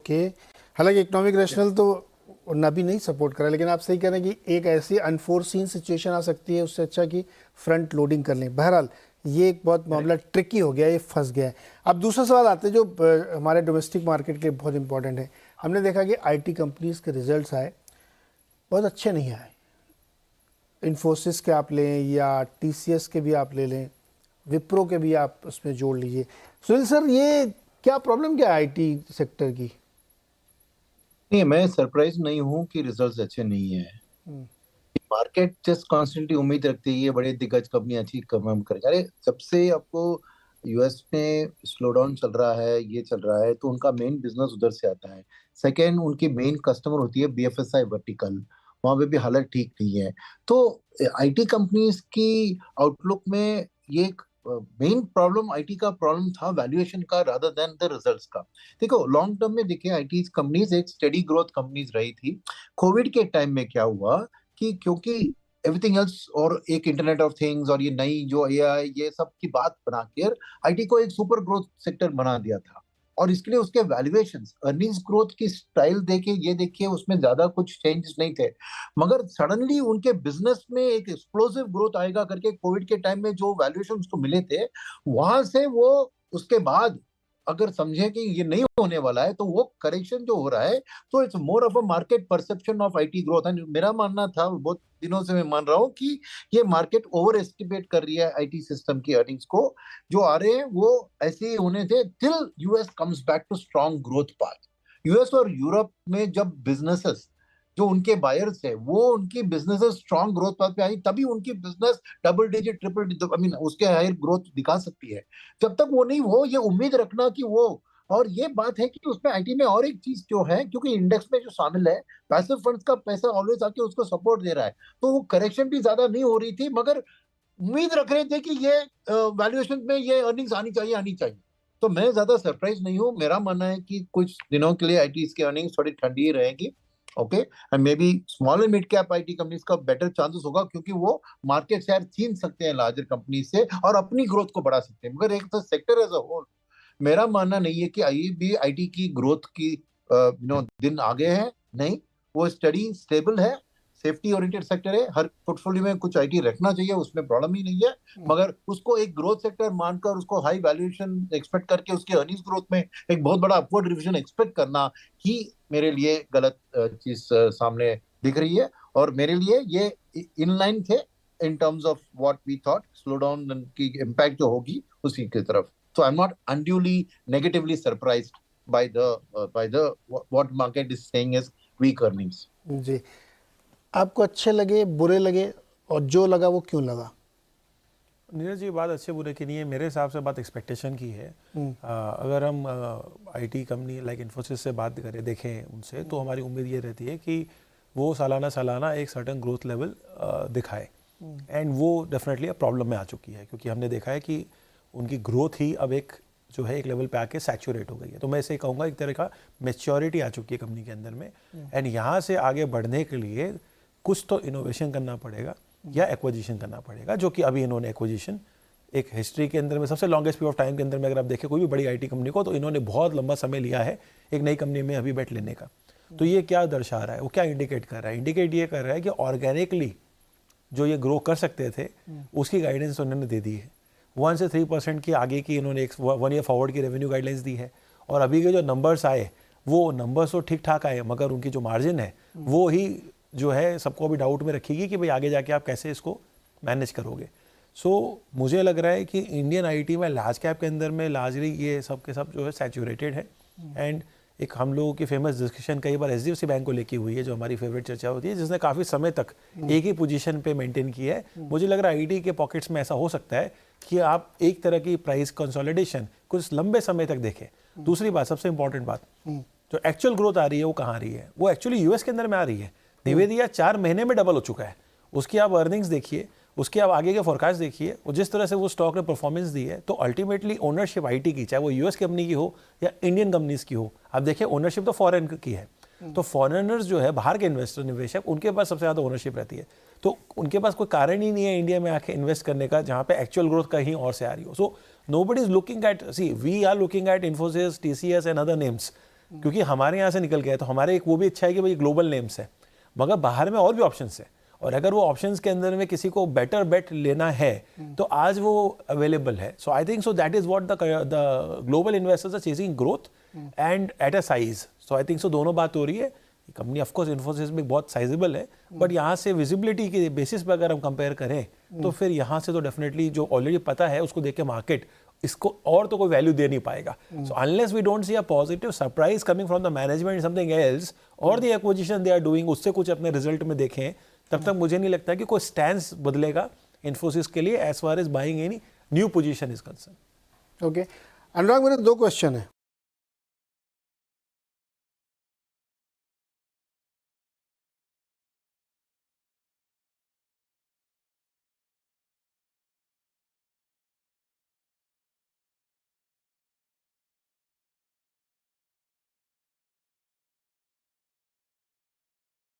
Okay. हालांकि economic rational तो ना भी नहीं सपोर्ट करा, लेकिन आप सही कह रहे हैं कि एक ऐसी अनफोर्सीन सिचुएशन आ सकती है, उससे अच्छा कि फ्रंट लोडिंग कर लें। बहरहाल ये एक बहुत मामला ट्रिकी हो गया, ये फंस गया है। अब दूसरा सवाल आते हैं जो हमारे डोमेस्टिक मार्केट के बहुत इंपॉर्टेंट है। हमने देखा कि आईटी कंपनीज के रिजल्ट्स आए, बहुत अच्छे नहीं आए। इन्फोसिस के आप लें या टीसीएस के भी आप ले लें, विप्रो के भी आप उसमें जोड़ लीजिए। सुनील सर, ये क्या प्रॉब्लम क्या है आईटी सेक्टर की? नहीं, मैं सरप्राइज नहीं हूँ कि रिजल्ट्स अच्छे नहीं है। मार्केट जस्ट कॉन्स्टेंटली उम्मीद रखती है ये बड़े दिग्गज कंपनी अच्छी काम करेंगे। अरे सबसे आपको यूएस में स्लो डाउन चल रहा है, ये चल रहा है, तो उनका मेन बिजनेस उधर से आता है। सेकेंड, उनकी मेन कस्टमर होती है बीएफएसआई वर्टिकल, वहां पे भी हालत ठीक नहीं है। तो आईटी कंपनीज की आउटलुक में ये एक मेन प्रॉब्लम, आईटी का प्रॉब्लम था वैल्यूएशन का रादर देन द रिजल्ट्स का। देखो लॉन्ग टर्म में देखिए, आईटी कंपनीज एक स्टेडी ग्रोथ कंपनीज रही थी। कोविड के टाइम में क्या हुआ कि क्योंकि एवरीथिंग एल्स और एक इंटरनेट ऑफ थिंग्स और ये नई जो एआई ये सब की बात बना कर आईटी को एक सुपर ग्रोथ सेक्टर बना दिया था। और इसके लिए उसके वैल्यूएशंस अर्निंग्स ग्रोथ की स्टाइल देखे, ये देखिए उसमें ज्यादा कुछ चेंजेस नहीं थे। मगर सडनली उनके बिजनेस में एक एक्सप्लोसिव ग्रोथ आएगा करके कोविड के टाइम में जो वैल्यूएशंस को मिले थे, वहां से वो उसके बाद अगर समझे कि ये नहीं होने वाला है, तो वो करेक्शन जो हो रहा है, तो it's more of a market perception of IT growth. And मेरा मानना था, बहुत दिनों से मैं मान रहा हूँ कि ये मार्केट ओवर एस्टिमेट कर रही है आईटी सिस्टम की अर्निंग्स को। जो आ रहे हैं वो ऐसे ही होने थे till US comes back to strong growth path. US और यूरोप में जब बिजनेसेस जो उनके बायर्स है वो उनकी बिजनेसेस स्ट्रॉन्ग ग्रोथ पाथ पे आई, तभी उनकी business double digit triple digit I mean उसके हायर ग्रोथ दिखा सकती है। जब तक वो नहीं हो, ये उम्मीद रखना कि वो, और ये बात है कि उसमें आईटी में और एक चीज जो है, क्योंकि इंडेक्स में जो शामिल है, पैसिव फंड्स का पैसा ऑलवेज आके उसको सपोर्ट दे रहा है, तो वो करेक्शन भी ज्यादा नहीं हो रही थी। मगर उम्मीद रख रहे थे कि ये वैल्यूएशन में ये अर्निंग्स आनी चाहिए आनी चाहिए। तो मैं ज्यादा सरप्राइज नहीं हूँ। मेरा मानना है कि कुछ दिनों के लिए आईटी की अर्निंग्स थोड़ी ठंडी ही रहेगी। Okay, and may be small and mid cap IT companies का बेटर चांसेस होगा, क्योंकि वो मार्केट शेयर छीन सकते हैं लार्जर कंपनी से और अपनी ग्रोथ को बढ़ा सकते हैं। मगर एक तो सेक्टर एज अ होल मेरा मानना नहीं है कि आईटी की ग्रोथ की दिन आगे है। नहीं, वो स्टडी स्टेबल है, सेफ्टी ओरिएंटेड सेक्टर है। हर पोर्टफोलियो में कुछ आईटी रखना चाहिए, उसमें प्रॉब्लम ही नहीं है। मगर उसको एक ग्रोथ सेक्टर मानकर उसको हाई वैल्यूएशन एक्सपेक्ट करके उसके अर्निंग्स ग्रोथ में एक बहुत बड़ा अपवर्ड रिविजन एक्सपेक्ट करना ही मेरे लिए गलत चीज सामने दिख रही है। और मेरे लिए ये इनलाइन थे in terms of what we thought slow down की इम्पैक्ट जो होगी उसी की तरफ। So I'm not unduly negatively surprised by the what market is saying is weak earnings. जी, आपको अच्छे लगे, बुरे लगे, और जो लगा वो क्यों लगा? नीरज जी, बात अच्छे बुरे की नहीं है, मेरे हिसाब से बात एक्सपेक्टेशन की है। अगर हम आईटी कंपनी लाइक इन्फोसिस से बात करें, देखें उनसे, तो हमारी उम्मीद ये रहती है कि वो सालाना एक सर्टेन ग्रोथ लेवल दिखाए। एंड वो डेफिनेटली प्रॉब्लम में आ चुकी है, क्योंकि हमने देखा है कि उनकी ग्रोथ ही अब एक जो है एक लेवल पे आके सैचुरेट हो गई है। तो मैं इसे कहूँगा एक तरह का मैच्योरिटी आ चुकी है कंपनी के अंदर में। एंड यहाँ से आगे बढ़ने के लिए कुछ तो इनोवेशन करना पड़ेगा या एक्विजिशन करना पड़ेगा, जो कि अभी इन्होंने एक्विजिशन एक हिस्ट्री के अंदर में सबसे लॉन्गेस्ट पीरियड ऑफ टाइम के अंदर में अगर आप देखें कोई भी बड़ी आईटी कंपनी को, तो इन्होंने बहुत लंबा समय लिया है एक नई कंपनी में अभी बैठ लेने का। तो ये क्या दर्शा रहा है, वो क्या इंडिकेट कर रहा है? इंडिकेट ये कर रहा है कि ऑर्गेनिकली जो ये ग्रो कर सकते थे उसकी गाइडेंस उन्होंने दे दी है। 1 से 3% की आगे की इन्होंने एक 1 ईयर फॉरवर्ड की रेवेन्यू गाइडलाइंस दी है। और अभी के जो नंबर्स आए वो नंबर्स तो ठीक ठाक आए, मगर उनकी जो मार्जिन है वो ही जो है सबको अभी डाउट में रखेगी कि भाई आगे जाके आप कैसे इसको मैनेज करोगे। सो मुझे लग रहा है कि इंडियन आईटी में लार्ज कैप के अंदर में लार्जली ये सब के सब जो है सैचुरेटेड है। एंड एक हम लोगों की फेमस डिस्कशन कई बार एचडीएफसी बैंक को लेके हुई है, जो हमारी फेवरेट चर्चा होती है, जिसने काफ़ी समय तक एक ही पोजीशन पे मेंटेन की है। मुझे लग रहा है आईटी के पॉकेट्स में ऐसा हो सकता है कि आप एक तरह की प्राइस कंसोलिडेशन कुछ लंबे समय तक देखें। दूसरी बात, सबसे इंपॉर्टेंट बात, जो एक्चुअल ग्रोथ आ रही है वो कहाँ आ रही है? वो एक्चुअली यूएस के अंदर में आ रही है। निवेदिया 4 महीने में डबल हो चुका है। उसकी आप अर्निंग्स देखिए, उसके आप आगे के फोरकास्ट देखिए, और जिस तरह से वो स्टॉक ने परफॉर्मेंस दी है, तो अल्टीमेटली ओनरशिप आईटी की, चाहे वो यूएस कंपनी की हो या इंडियन कंपनीज की हो, आप देखिए ओनरशिप तो फॉरेन की है। तो फॉरेनर्स जो है, बाहर के इन्वेस्टर निवेशक, उनके पास सबसे ज़्यादा ओनरशिप रहती है। तो उनके पास कोई कारण ही नहीं है इंडिया में आके इन्वेस्ट करने का जहाँ पे एक्चुअल ग्रोथ कहीं और से आ रही हो। So nobody is looking at, see we are looking at Infosys, TCS and other names क्योंकि हमारे यहाँ से निकल गया है, तो हमारे एक वो भी अच्छा है कि भाई ग्लोबल नेम्स है, मगर बाहर में और भी ऑप्शंस है, और अगर वो ऑप्शंस के अंदर में किसी को बेटर बेट लेना है तो आज वो अवेलेबल है. So I think so that is what the global investors are chasing growth and at a size. So I think so दोनों बात हो रही है. कंपनी ऑफ कोर्स इन्फोसिस में बहुत साइजेबल है, बट यहाँ से विजिबिलिटी के बेसिस पर अगर हम कंपेयर करें तो फिर यहाँ से तो डेफिनेटली जो ऑलरेडी पता है उसको देख के मार्केट इसको और तो कोई वैल्यू दे नहीं पाएगा. So unless we don't see a positive surprise coming from the management something else और the acquisition they are doing, उससे कुछ अपने रिजल्ट में देखें, तब तक मुझे नहीं लगता कि कोई स्टैंस बदलेगा इन्फोसिस के लिए as far as buying any new position is concern. Okay Anurag, मेरे 2 क्वेश्चन है.